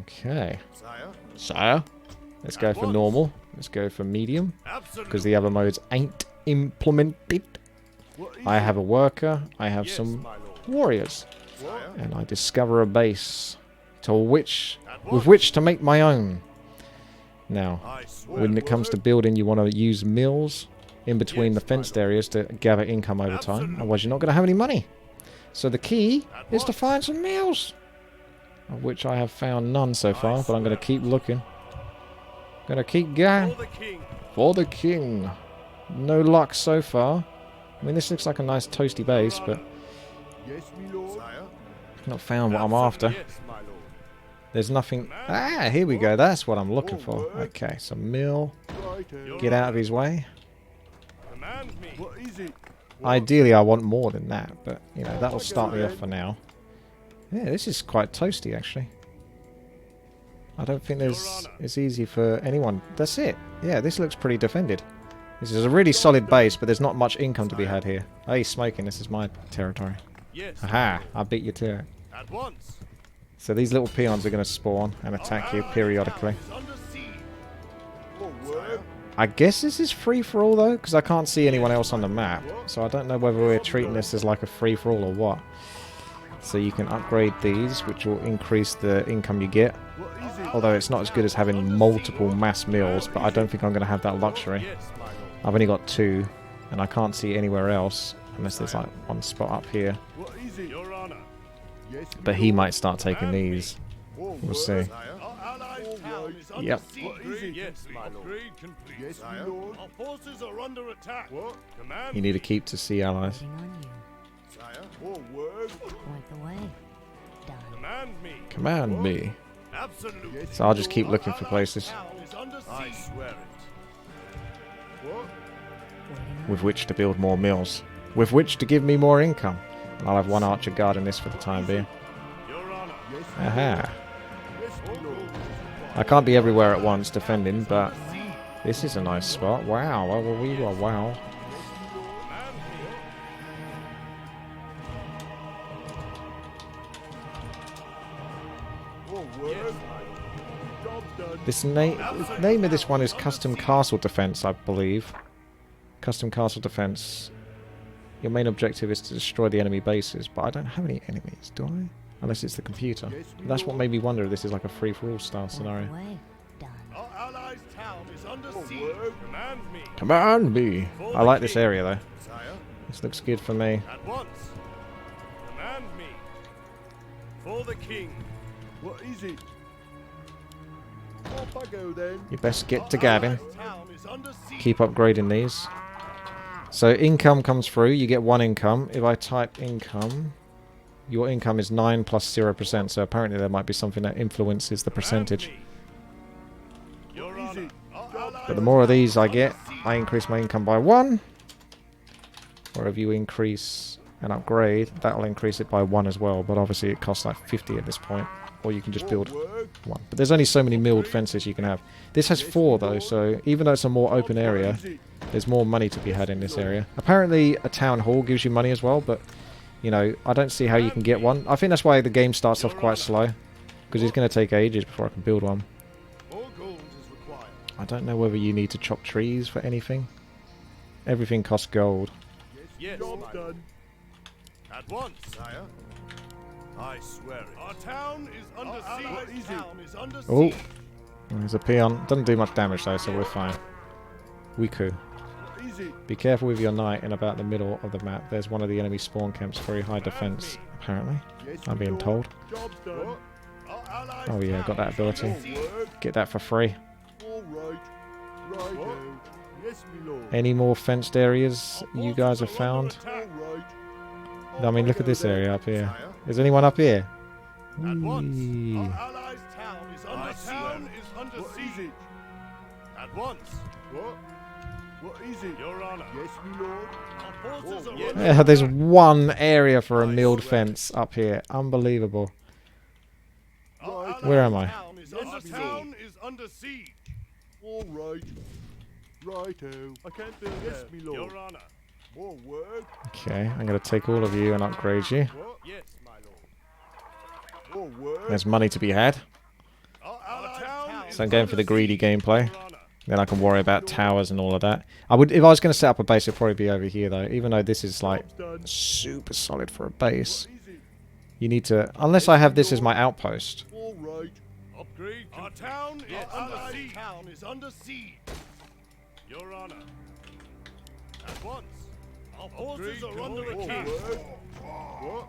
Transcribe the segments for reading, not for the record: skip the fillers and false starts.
Okay. Sire. Let's go for normal. Let's go for medium. Because the other modes ain't implemented. I have a worker. I have some warriors. And I discover a base with which to make my own. Now, when it comes to building, you want to use mills in between the fenced areas to gather income over time. Otherwise, you're not going to have any money. So the key is to find some mills. Of which I have found none so far, but I'm going to keep looking. Gonna keep going. For the king. No luck so far. I mean, this looks like a nice toasty base, but I've not found what I'm after. There's nothing. Ah, here we go. That's what I'm looking for. Okay, so mill. Get out of his way. Ideally, I want more than that, but, you know, that'll start me off for now. Yeah, this is quite toasty, actually. I don't think it's easy for anyone. That's it. Yeah, this looks pretty defended. This is a really solid base, but there's not much income to be had here. Hey, smoking, this is my territory. Aha, I beat you to it. So these little peons are going to spawn and attack you periodically. I guess this is free-for-all, though, because I can't see anyone else on the map. So I don't know whether we're treating this as like a free-for-all or what. So you can upgrade these, which will increase the income you get. Although it's not as good as having multiple mass mills, but I don't think I'm going to have that luxury. I've only got 2, and I can't see anywhere else, unless there's like one spot up here. But he might start taking these. We'll see. Yep. You need to keep to sea allies. Command me. So I'll just keep looking for places with which to build more mills, with which to give me more income. And I'll have one archer guarding this for the time being. Aha. I can't be everywhere at once defending, but this is a nice spot. Wow, wow. This name of this one is Custom Castle Defense, I believe. Custom Castle Defense. Your main objective is to destroy the enemy bases, but I don't have any enemies, do I? Unless it's the computer. That's what made me wonder if this is like a free-for-all style scenario. Command me! I like this area though. This looks good for me. For the king. What is it? You best get to Gavin. Keep upgrading these. So income comes through. You get 1 income. If I type income, your income is 9 plus 0%. So apparently there might be something that influences the percentage. But the more of these I get, I increase my income by 1. Or if you increase and upgrade, that'll increase it by 1 as well. But obviously it costs like 50 at this point. Or you can just build 1. But there's only so many milled fences you can have. This has 4 though, so even though it's a more open area, there's more money to be had in this area. Apparently a town hall gives you money as well, but you know, I don't see how you can get one. I think that's why the game starts off quite slow, because it's going to take ages before I can build one. I don't know whether you need to chop trees for anything. Everything costs gold. Yes, at once, sire. I swear it. Our town is under siege. Oh, there's a peon. Doesn't do much damage though, so we're fine. We could. Be careful with your knight in about the middle of the map. There's one of the enemy spawn camps, very high defense, apparently. I'm being told. Oh yeah, got that ability. Get that for free. Any more fenced areas you guys have found? I mean, look at this area up here. Is anyone up here? At once. Our allies' town is under siege. At once. What is it? Your honor. Yes, my lord. Our forces are Yeah, there's one area for a milled fence up here. Unbelievable. Where am I? Our town is under siege. All right. Righto. I can't build yes, my lord. Your honor. More work. Okay, I'm going to take all of you and upgrade you. Yes, my lord. More work. There's money to be had. So I'm going for the greedy gameplay. Then I can worry about towers and all of that. I would, if I was going to set up a base, it'd probably be over here though. Even though this is like super solid for a base, you need to, unless I have this as my outpost. All right. Upgrade. Our town is under siege. Your honor. At once. Our forces are under attack. What?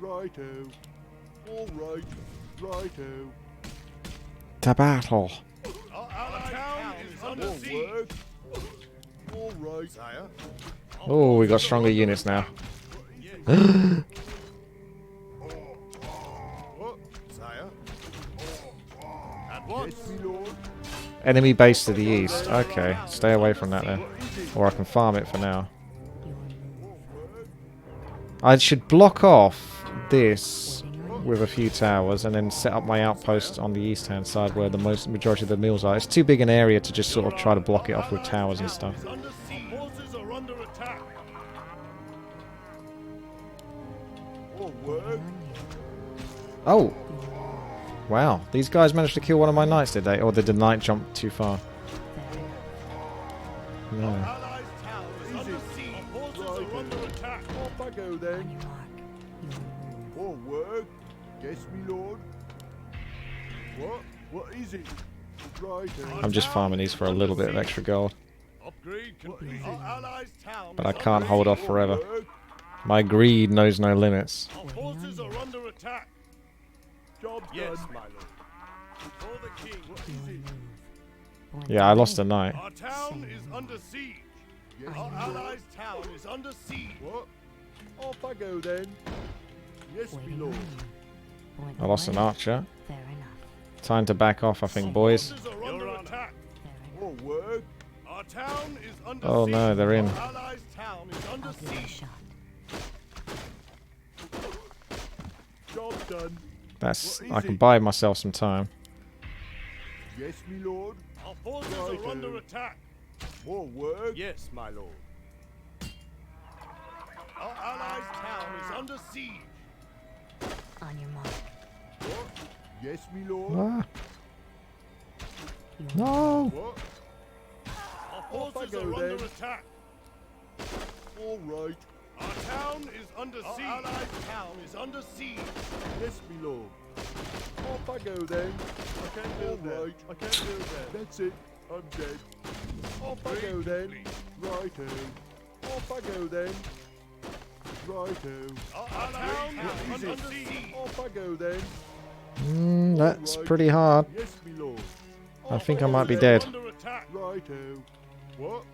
Righto. All right. Righto. To battle. Our town is under siege. All right, sire. Oh, we got stronger units now. What, sire? At once. Yes, my lord. Enemy base to the east. Okay, stay away from that then. Or I can farm it for now. I should block off this with a few towers and then set up my outpost on the east hand side where the majority of the mills are. It's too big an area to just sort of try to block it off with towers and stuff. Forces are under attack. Oh! Wow, these guys managed to kill one of my knights, did they? Or did the knight jump too far? No. Allies town is under siege. Forces are under attack. Off I go then. Forward. Yes, me lord. What? What is it? Right. I'm just farming these for a little bit of extra gold. Upgrade complete. Our allies town But I can't hold off forever. My greed knows no limits. Our forces are under attack. Job yes, done. My lord. For the king. What is it? Yeah, I lost a knight. Our town is under siege. Yes, our allies' town is under siege. What? Off I go then. Yes, my lord. I lost an archer. Time to back off, I think, boys. You're on attack. Forward. Our town is under Oh no, they're in. Our allies' town is under siege. Job done. That's. I can buy myself some time. Yes, my lord. Our forces are under attack. More work? Yes, my lord. Our allies' town is under siege. On your mark. What? Yes, my lord. Ah. No. What? Our forces are under attack. All right. Our town is under siege. Our allies' town is under siege. Yes, my lord. Off I go then. I can't build that. Right. I can't build that. That's it. I'm dead. Off I go then. Righto. Off I go then. Righto. Our town is under siege. Off I go then. That's pretty hard. Yes, my lord. I think I might be dead. Righto. What?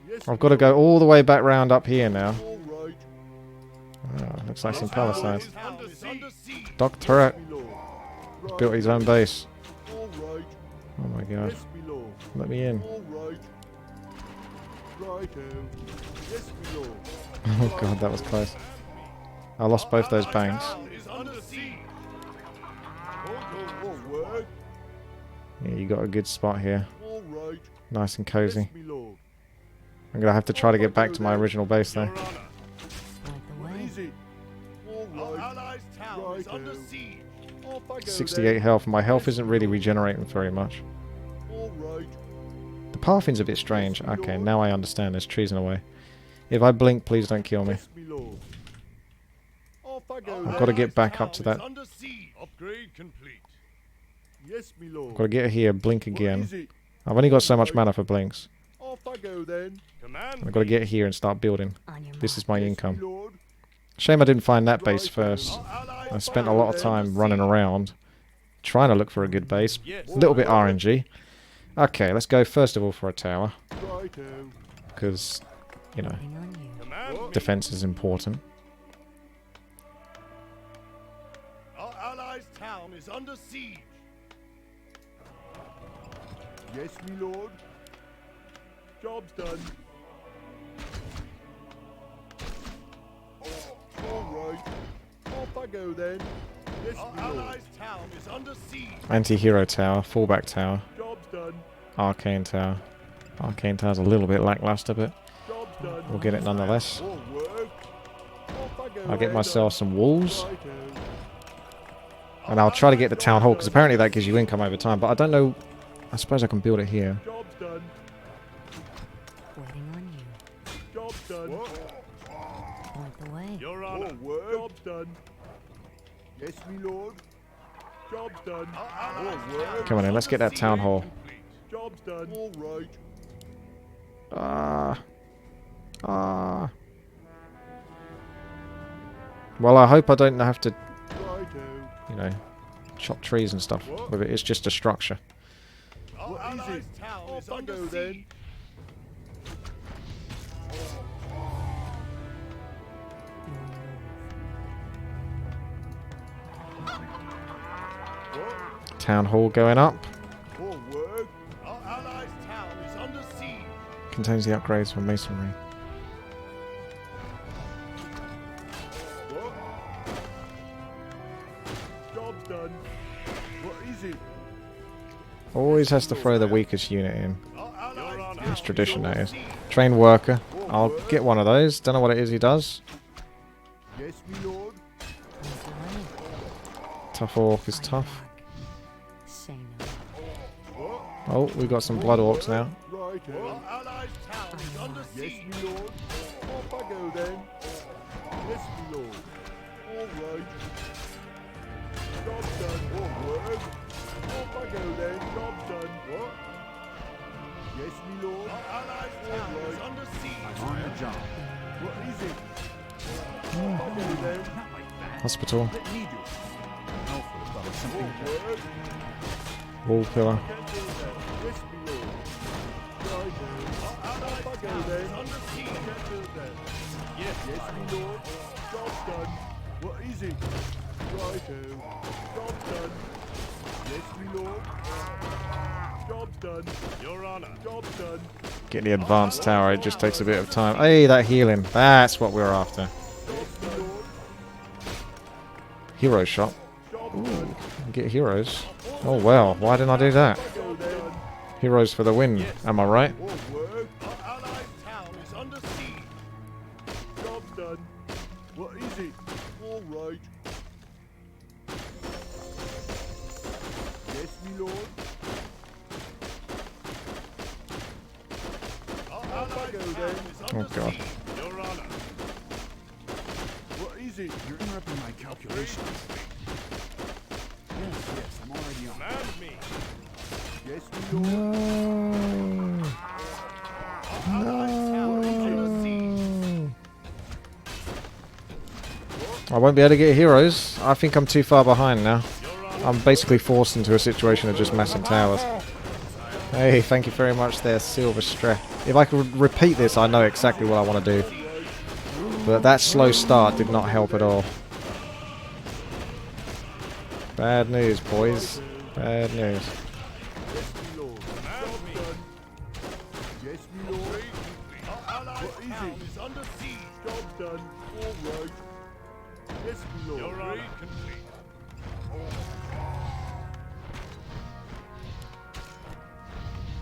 Yes, I've got to go all the way back round up here now. all right. Oh, looks like some Palestine. Under siege. Doc turret My lord. Right. built his own base. All right. Oh my god. Yes, my lord. Let me in. All right. Righto. Yes, my lord. Oh god, that was close. I lost both those banks. Town is under siege. All right. Yeah, you got a good spot here. All right. Nice and cozy. Yes, my lord. I'm gonna have to try to get back to my original base though. Your honor. What is it? All right. Our allies' town is under siege. Off I go 68 health. My health isn't really regenerating very much. then. All right. The pathing's a bit strange. Okay, now I understand. There's trees in the way. If I blink, please don't kill me. Yes, my lord. Off I go. I've got to get back up to that. Under siege. Upgrade complete. Yes, my lord. I've got to get here, blink What again. is it? I've only got so much mana for blinks. Off I go then. Command. I've got to get here and start building. On your This is my Yes, my income. lord. Shame I didn't find that base first. Our allies' I spent a lot of time running around trying to look for a good base. Yes. A little bit RNG. Okay, let's go first of all for a tower. Righto. Because, you know, marking on you. Command. defense is important. Our allies' town is under siege. Yes, my lord. Job's done. All right. Off I go then. Yes, our allies' town is under siege. Anti-hero tower, fallback tower, Job's done. arcane tower. Arcane tower's a little bit lackluster, but Job's done. we'll get it nonetheless. All work. Off I go I'll get then. myself some walls. Righto. And I'll try to get the town hall, because apparently that gives you income over time. But I don't know. I suppose I can build it here. Job's done. Waiting on you. Job's done. Point the way. Your Honor. Job's done. Yes, me lord. Job's done. Come on in, let's get that town hall. Job's done. All right. Well, I hope I don't have to, Righto. you know, chop trees and stuff with it. It's just a structure. What is it? Off I go then. Town hall going up. Forward. Our allies' town is under siege. Contains the upgrades for masonry. What? Job's done. What is it? Always has to throw the weakest unit in. Our allies' It's town tradition, is that under is. siege. Trained worker. I'll get one of those. Don't know what it is he does. Yes, me lord. Point the way. Tough orc is tough. Say no. What? Oh, we got some blood orcs now. Righto. Our allies' town is under siege. Yes, me lord. Off I go then. Yes, me lord. All right. Job's done. Forward. Off I go then. Job's done. What? Yes, me lord. Our allies' town is under siege. On the job. What is it? Off I go then. Not like that. Hospital. Let me do it. Alpha thought of something better. Forward. Wall pillar. Can do that. Yes, me lord. Righto. Our allies' town is under siege. Can do that. Yes, me lord. Job's done. What is it? Righto. Job's done. Yes, me lord. Job's done. Your Honor. Job's done. Get the advanced tower. It just takes a bit of time. Hey, that healing. That's what we're after. Yes, me lord. Hero shot. Job's Ooh, done. get heroes. Oh well, why didn't I do that? Go then. Heroes for the win. Am I right? Forward. Our allies' town is under siege. Job's done. What is it? All right. Yes, me lord. Our allies' town is under Oh god. siege. Your Honor. What is it? You're interrupting my calculations. Yes, I'm already on. Command me. Yes, me lord. No. Our allies' town is under siege. No. I won't be able to get heroes. I think I'm too far behind now. I'm basically forced into a situation of just massing towers. Hey, thank you very much there, Silver Stress. If I could repeat this, I know exactly what I want to do. But that slow start did not help at all. Bad news, boys. Bad news. Yes, me lord. Job's done. Yes, me lord. Our allies' town is under siege. Job's done. All right. Yes, me lord. Your Honor.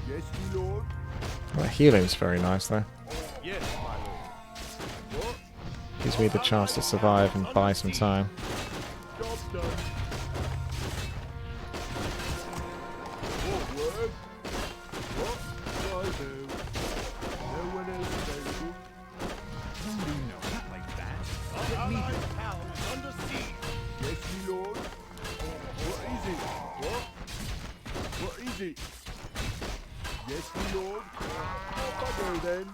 Yes, me lord. Well, healing's very nice though. Yes, my lord. What? Gives me the chance to survive and buy some time. Job's done. Forward. What? Righto. No one else available. No, not like that. Our allies' town is under siege. Yes, me lord. What is it? What? What is it? Yes, me lord. Off I go then.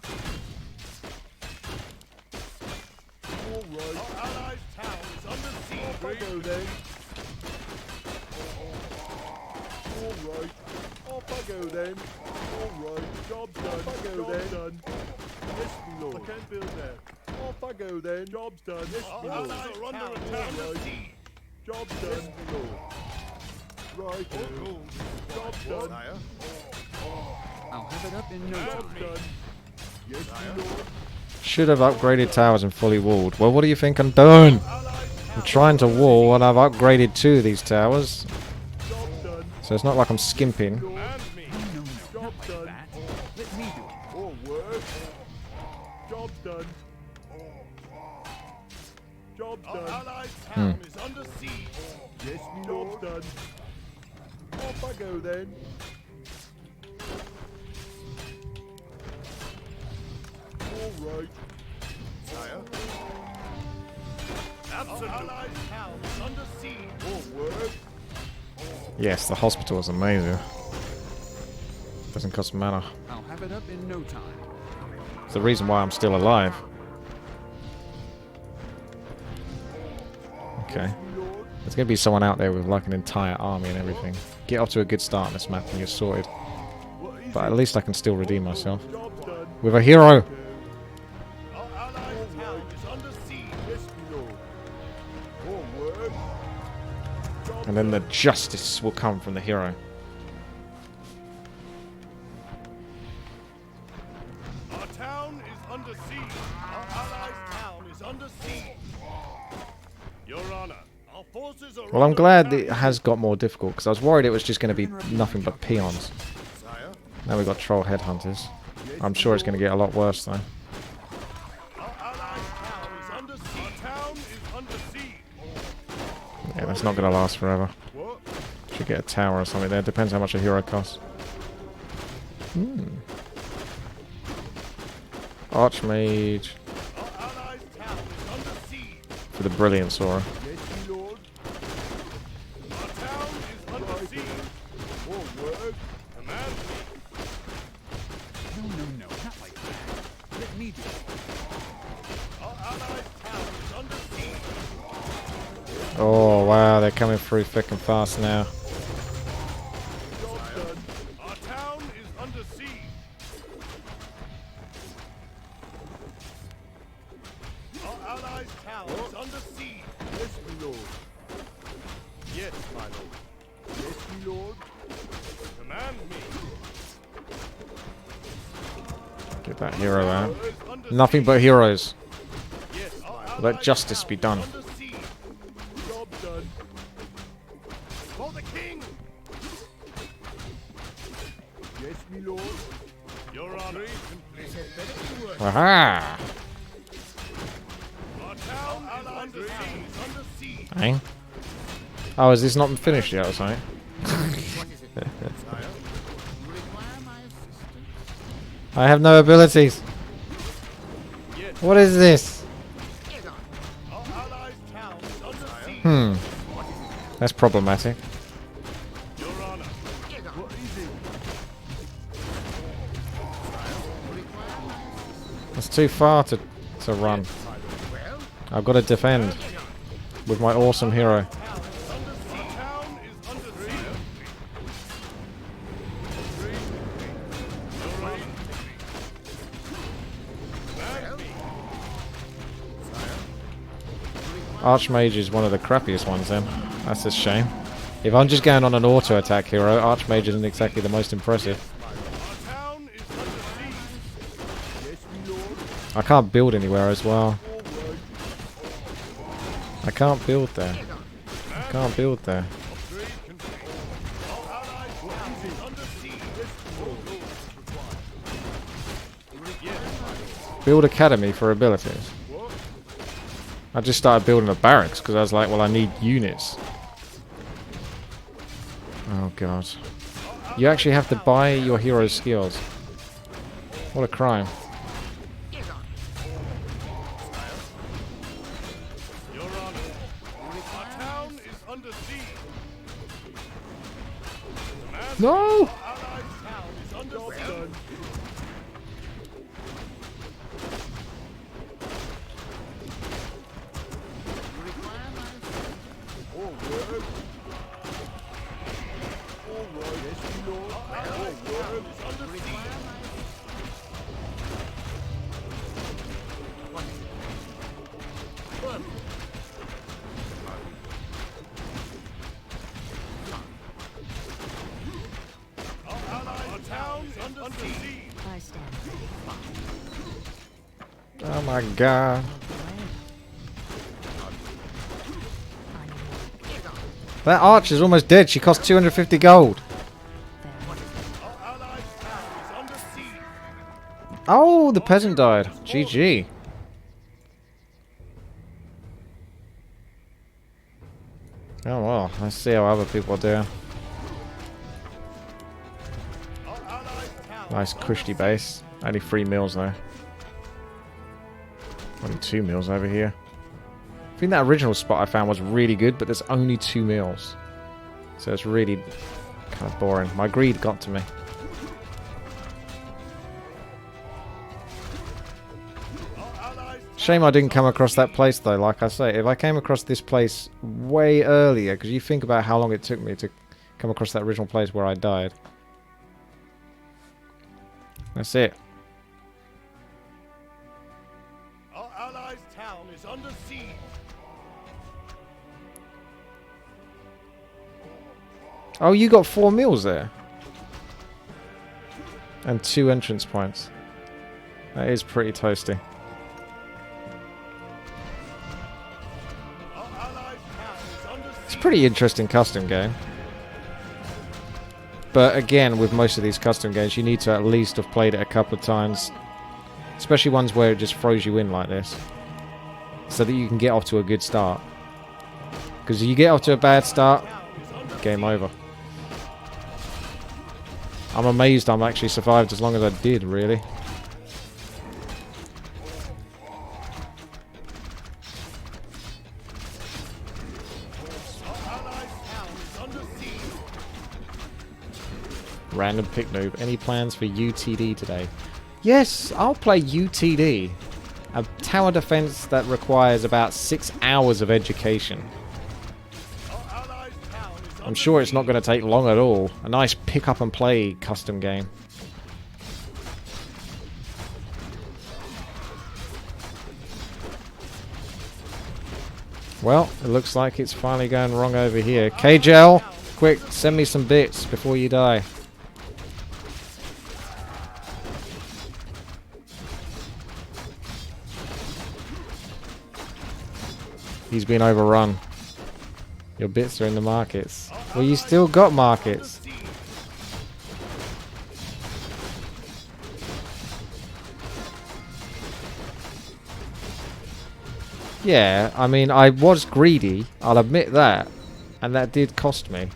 All right. Our allies' town is under siege. Off I go then. All right. Off I go then. All right. Job's done. Off I go then. Done. Yes, me lord. I can't build there. Off I go then. Job's done. Yes, me lord. Allies are under attack. Right. Job's done. Yes, me lord. Right. Job's done. I'll have it up in no Job's time. done. Yes, me lord. Should have upgraded towers and fully walled. Well, what do you think I'm doing? I'm trying to wall and I've upgraded 2 of these towers. Job's done. So it's not like I'm skimping. Command me. No, not Job's like done. that. Let me do it. Forward. Job's done. Job's Job done. Our allied town is under siege. Yes, me lord. Job done. Off I go then. All right. Sire. Absolute. Our allied town is under siege. Forward. Yes, the hospital is amazing. Doesn't cost mana. I'll have it up in no time. It's the reason why I'm still alive. Okay. There's going to be someone out there with like an entire army and everything. Get off to a good start on this map and you're sorted. But at least I can still redeem myself. With a hero! And then the justice will come from the hero. Our town is under siege. Our allies' town is under siege. Your Honor, our forces are. Well, I'm glad it has got more difficult because I was worried it was just going to be nothing but peons. Sire. Now we've got troll headhunters. I'm sure it's going to get a lot worse though. Our allies' town is under siege. Our town is under siege. Yeah, that's not going to last forever. What? Should get a tower or something there. Depends how much a hero costs. Archmage. Our allies' town is under siege. For the brilliance aura. Yes, my lord. Our town is under siege. Forward. Command me. No, not like that. Let me do it. Our allies' town is under siege. Oh wow, they're coming through thick and fast now. Job done. Our town is under siege. Our allies' town is under siege. Yes, my lord. Yes, my lord. Yes, my lord. Command me. Get that hero out. Is under Nothing but heroes. Yes, our Let allies' justice town be is done. under siege. Job done. For the king. Yes, my lord. Your honor. Aha! Our town is under siege. Under siege. Hang. Oh, is this not finished yet or something? I have no abilities. Yes. What is this? Our allies' town is under siege. That's problematic. Your honor. What is it? It's too far to run. I've got to defend with my awesome hero. Town is under siege. Your honor. Command me. Archmage is one of the crappiest ones then. That's a shame. If I'm just going on an auto attack hero, Archmage isn't exactly the most impressive. Our town is under siege. Yes, my lord. I can't build anywhere as well. I can't build there. I can't build there. Our allies' town is under siege. Build academy for abilities. I just started building a barracks because I was like, well, I need units. Oh god. You actually have to buy your hero's skills. What a crime. Your honor. Our town is under siege. Command No! Our allies' town is under siege. Forward. Forward. Yes, my lord. Our allies' town is under siege. Our town is under siege. I stand. Oh my god. That arch is almost dead. She cost 250 gold. Our allies' town is under siege. Oh, the peasant died. GG. Oh well, let's see how other people are doing. Nice cushy base. Only 3 meals though. Only 2 meals over here. I think that original spot I found was really good, but there's only 2 meals. So it's really kind of boring. My greed got to me. Shame I didn't come across that place though, like I say. If I came across this place way earlier, because you think about how long it took me to come across that original place where I died. That's it. Our allies' town is under siege. Oh, you got 4 meals there. And 2 entrance points. That is pretty toasty. It's a pretty interesting custom game. But again, with most of these custom games, you need to at least have played it a couple of times. Especially ones where it just throws you in like this. So that you can get off to a good start. Because if you get off to a bad start, game over. I'm amazed I'm actually survived as long as I did, really. Random pick noob. Any plans for UTD today? Yes, I'll play UTD. A tower defense that requires about 6 hours of education. I'm sure it's not going to take long at all. A nice pick up and play custom game. Well, it looks like it's finally going wrong over here. KJL, quick, send me some bits before you die. He's been overrun. Your bits are in the markets. Well, you still got markets. Yeah, I mean, I was greedy. I'll admit that. And that did cost me.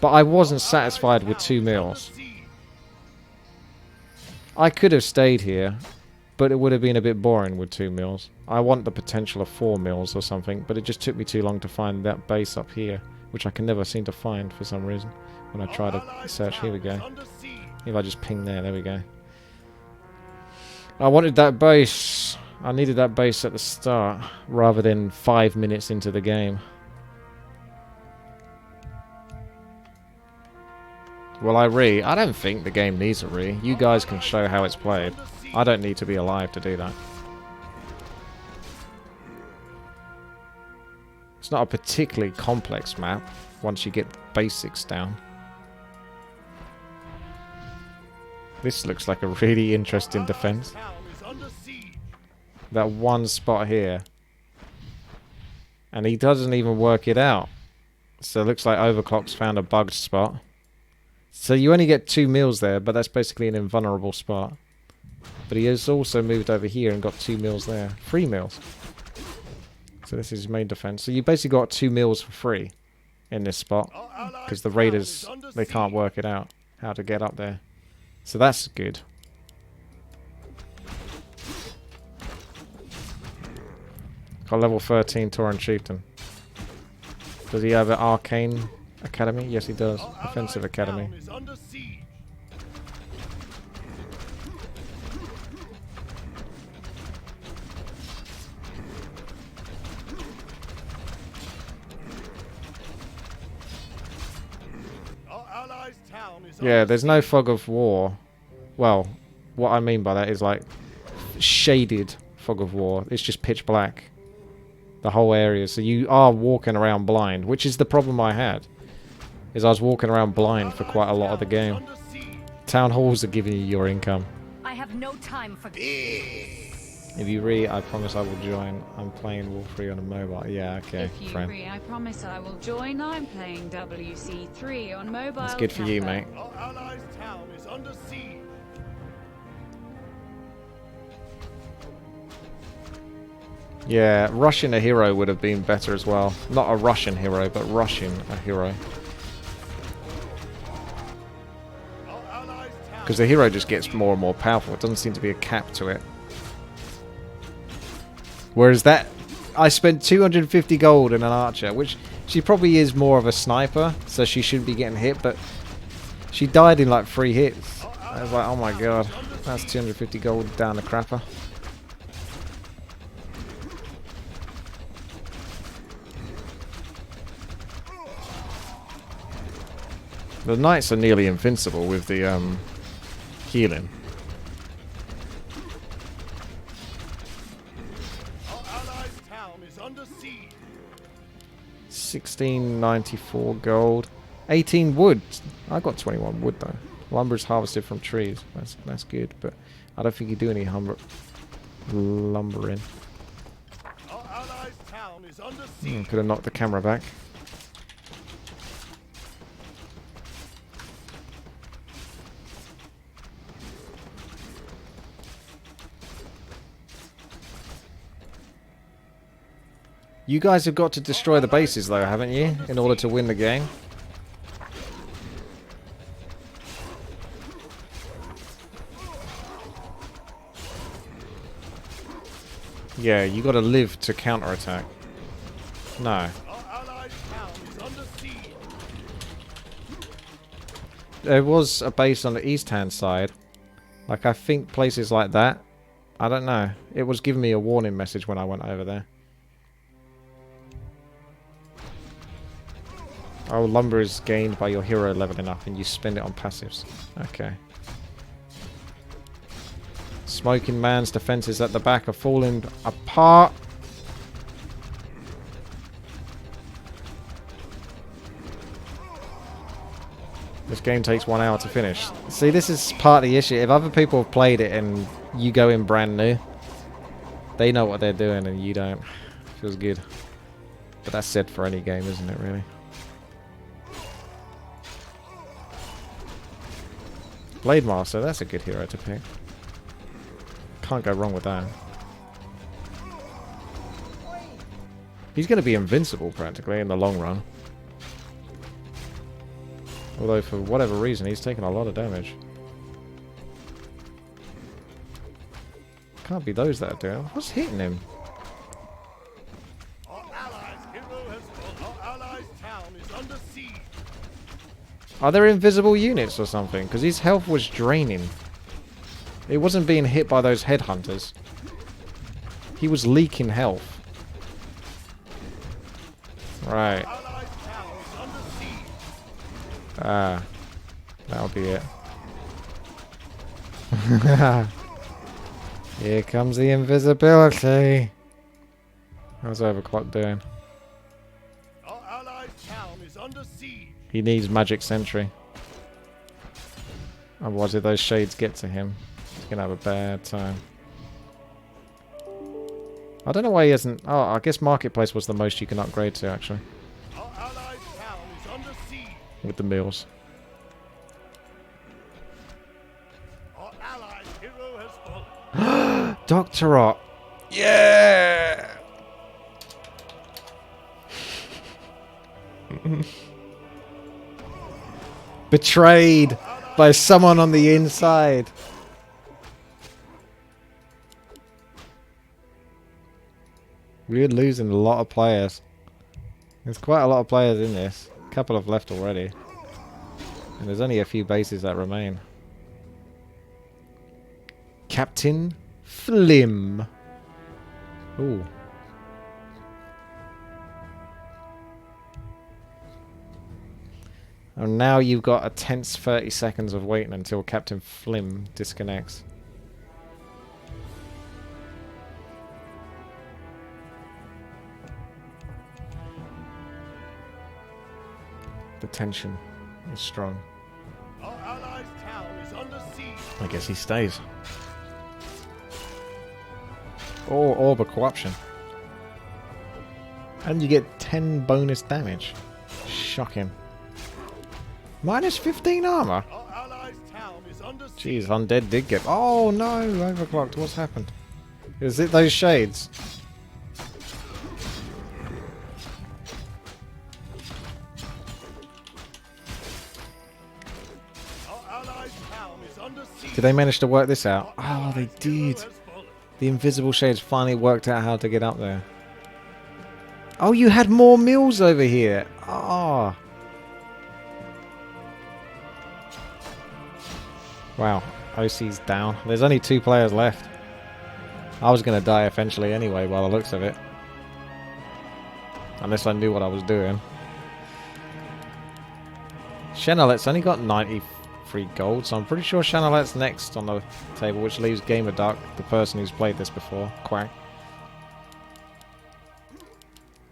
But I wasn't satisfied with 2 meals. I could have stayed here, but it would have been a bit boring with 2 meals. I want the potential of 4 meals or something, but it just took me too long to find that base up here, which I can never seem to find for some reason when I try to search. Here we go. If I just ping there we go. I wanted that base. I needed that base at the start, rather than 5 minutes into the game. Will I re? I don't think the game needs a re. You guys can show how it's played. I don't need to be alive to do that. It's not a particularly complex map once you get the basics down. This looks like a really interesting defense. That one spot here. And he doesn't even work it out. So it looks like Overclock's found a bugged spot. So you only get 2 meals there, but that's basically an invulnerable spot. But he has also moved over here and got 2 meals there. 3 meals. So this is his main defense. So you basically got 2 meals for free in this spot. Because the raiders, they can't work it out. How to get up there. So that's good. Got level 13 Tauren Chieftain. Does he have an Arcane Academy? Yes, he does. Offensive Academy. Yeah, there's no fog of war. Well, what I mean by that is like shaded fog of war. It's just pitch black. The whole area. So you are walking around blind, which is the problem I had. Is I was walking around blind for quite a lot of the game. Town halls are giving you your income. I have no time for If you re, I promise I will join. I'm playing War 3 on a mobile. Yeah, okay, If you friend. agree, I promise I will join. I'm playing WC3 on mobile. That's good for you, mate. Our allies' town is under siege. Yeah, rushing a hero would have been better as well. Not a Russian hero, but rushing a hero. Because the hero just gets more and more powerful. It doesn't seem to be a cap to it. Whereas that... I spent 250 gold in an archer, which she probably is more of a sniper, so she shouldn't be getting hit, but she died in like 3 hits. I was like, oh my god, that's 250 gold down the crapper. The knights are nearly invincible with the healing. Our allies' town is under siege. 1694 gold. 18 wood. I got 21 wood though. Lumber is harvested from trees. That's good, but I don't think you do any lumbering. Our allies' town is under siege. Could have knocked the camera back. You guys have got to destroy the bases though, haven't you? In order to win the game. Yeah, you gotta live to counterattack. No. Our allies' town is under siege. There was a base on the east-hand side. Like, I think places like that. I don't know. It was giving me a warning message when I went over there. Oh, lumber is gained by your hero leveling up and you spend it on passives. Okay. Smoking Man's defenses at the back are falling apart. This game takes 1 hour to finish. See, this is part of the issue. If other people have played it and you go in brand new, they know what they're doing and you don't. Feels good. But that's said for any game, isn't it, really? Blade Master, that's a good hero to pick. Can't go wrong with that. He's going to be invincible, practically, in the long run. Although, for whatever reason, he's taken a lot of damage. Can't be those that are doing. What's hitting him? Our allies' hero has fallen. Our allies' town is under siege. Are there invisible units or something? Because his health was draining. It wasn't being hit by those headhunters. He was leaking health. Right. Our allies' town is under siege. Ah. That'll be it. Here comes the invisibility. How's Overclock doing? Our allies' town is under siege. He needs Magic Sentry. Otherwise, if those shades get to him, he's going to have a bad time. I don't know why he hasn't... Oh, I guess Marketplace was the most you can upgrade to, actually. Our allies' town is under siege. With the meals. Our allies' hero has fallen. Doctorot! Yeah! Betrayed by someone on the inside. We're losing a lot of players. There's quite a lot of players in this. A couple have left already. And there's only a few bases that remain. Captain Flim. Ooh. And now you've got a tense 30 seconds of waiting until Captain Flim disconnects. The tension is strong. Our allies' town is under siege. I guess he stays. Or Orb of Corruption. And you get 10 bonus damage. Shocking. Minus 15 armor. Our allies' town is under siege. Jeez, Undead did get... Oh no, overclocked. What's happened? Is it those shades? is under siege. Did they manage to work this out? Oh, they did. Has fallen. The invisible shades finally worked out how to get up there. Oh, you had more mills over here. Ah. Wow. OC's down. There's only 2 players left. I was going to die eventually anyway by the looks of it. Unless I knew what I was doing. Chenalet's only got 93 gold, so I'm pretty sure Chenalet's next on the table, which leaves Gamer Duck, the person who's played this before, Quack,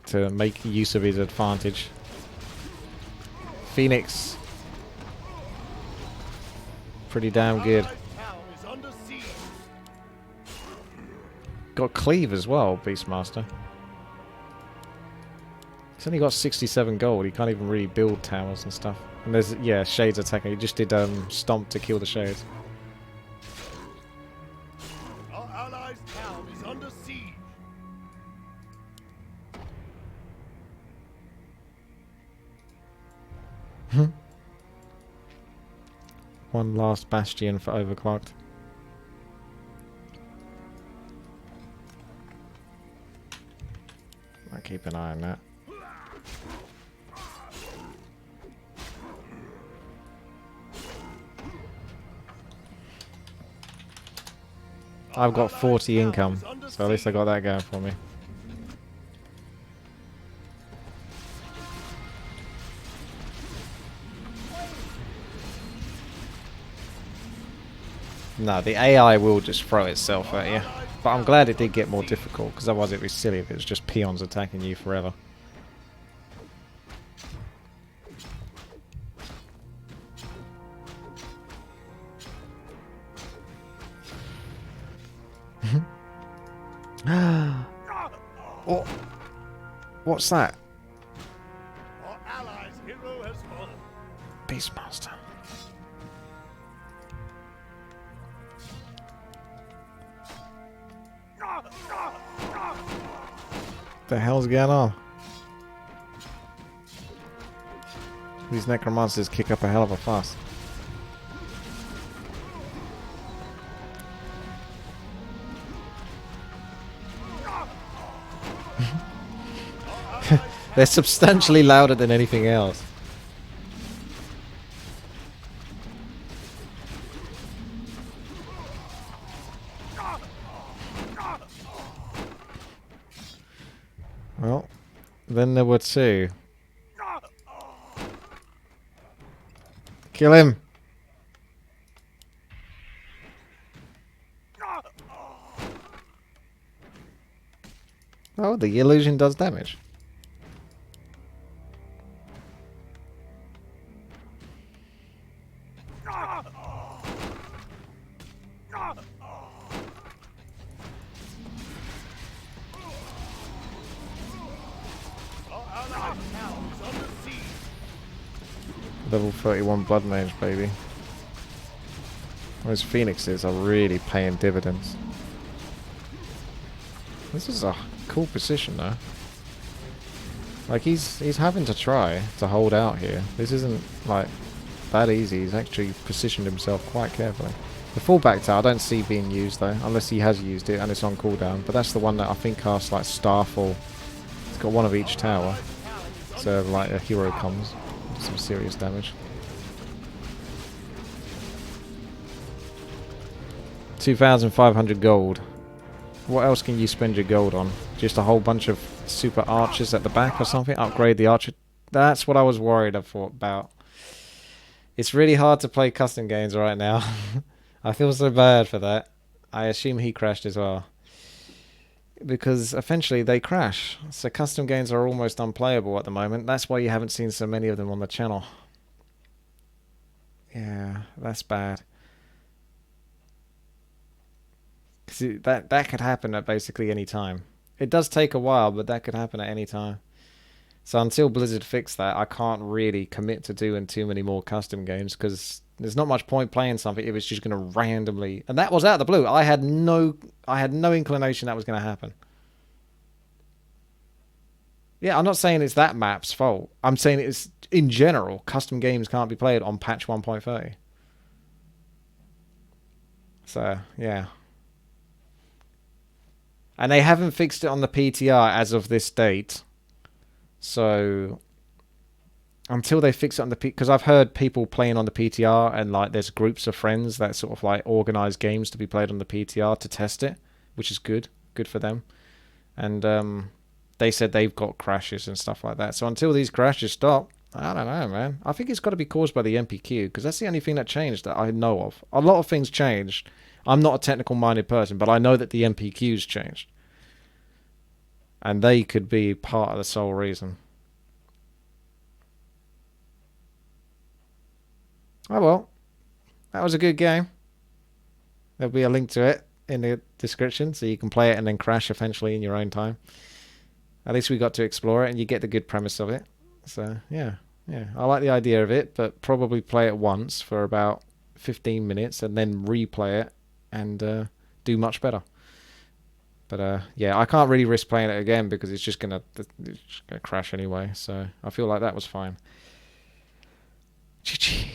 to make use of his advantage. Phoenix. Pretty damn good. Allied town is under siege. Got Cleave as well, Beastmaster. He's only got 67 gold. He can't even really build towers and stuff. And there's, yeah, Shades attacking. He just did Stomp to kill the Shades. Our allies' town is under siege. One last bastion for overclocked. I'll keep an eye on that. I've got 40 income, so at least I got that going for me. No, the AI will just throw itself at you. But I'm glad it did get more difficult, because otherwise it'd be silly if it was just peons attacking you forever. Oh, what's that? Our allies' hero has fallen. Beastmaster. The hell's going on? These necromancers kick up a hell of a fuss. They're substantially louder than anything else. Well, then there were 2. Kill him! Oh, the illusion does damage. Level 31 Blood Mage, baby. Those Phoenixes are really paying dividends. This is a cool position, though. Like, he's having to try to hold out here. This isn't, like, that easy. He's actually positioned himself quite carefully. The fallback tower I don't see being used, though, unless he has used it and it's on cooldown. But that's the one that I think casts, like, Starfall. It's got one of each tower. So, like, a hero comes. Some serious damage. 2,500 gold. What else can you spend your gold on? Just a whole bunch of super archers at the back or something? Upgrade the archer? That's what I was worried about. It's really hard to play custom games right now. I feel so bad for that. I assume he crashed as well. Because eventually they crash. So custom games are almost unplayable at the moment. That's why you haven't seen so many of them on the channel. Yeah, that's bad. Cause that could happen at basically any time. It does take a while, but that could happen at any time. So until Blizzard fix that, I can't really commit to doing too many more custom games because there's not much point playing something if it's just going to randomly... And that was out of the blue. I had no inclination that was going to happen. Yeah, I'm not saying it's that map's fault. I'm saying it's, in general, custom games can't be played on patch 1.30. So, yeah. And they haven't fixed it on the PTR as of this date. So, until they fix it on the because I've heard people playing on the PTR, and like there's groups of friends that sort of like organize games to be played on the PTR to test it, which is good for them. And they said they've got crashes and stuff like that. So until these crashes stop, I don't know, man. I think it's got to be caused by the MPQ, because that's the only thing that changed that I know of. A lot of things changed. I'm not a technical minded person, but I know that the MPQs changed, and they could be part of the sole reason. Oh well, that was a good game. There'll be a link to it in the description, so you can play it and then crash eventually in your own time. At least we got to explore it, and you get the good premise of it. So yeah, I like the idea of it, but probably play it once for about 15 minutes and then replay it and do much better. But yeah, I can't really risk playing it again because it's just gonna crash anyway. So I feel like that was fine. GG.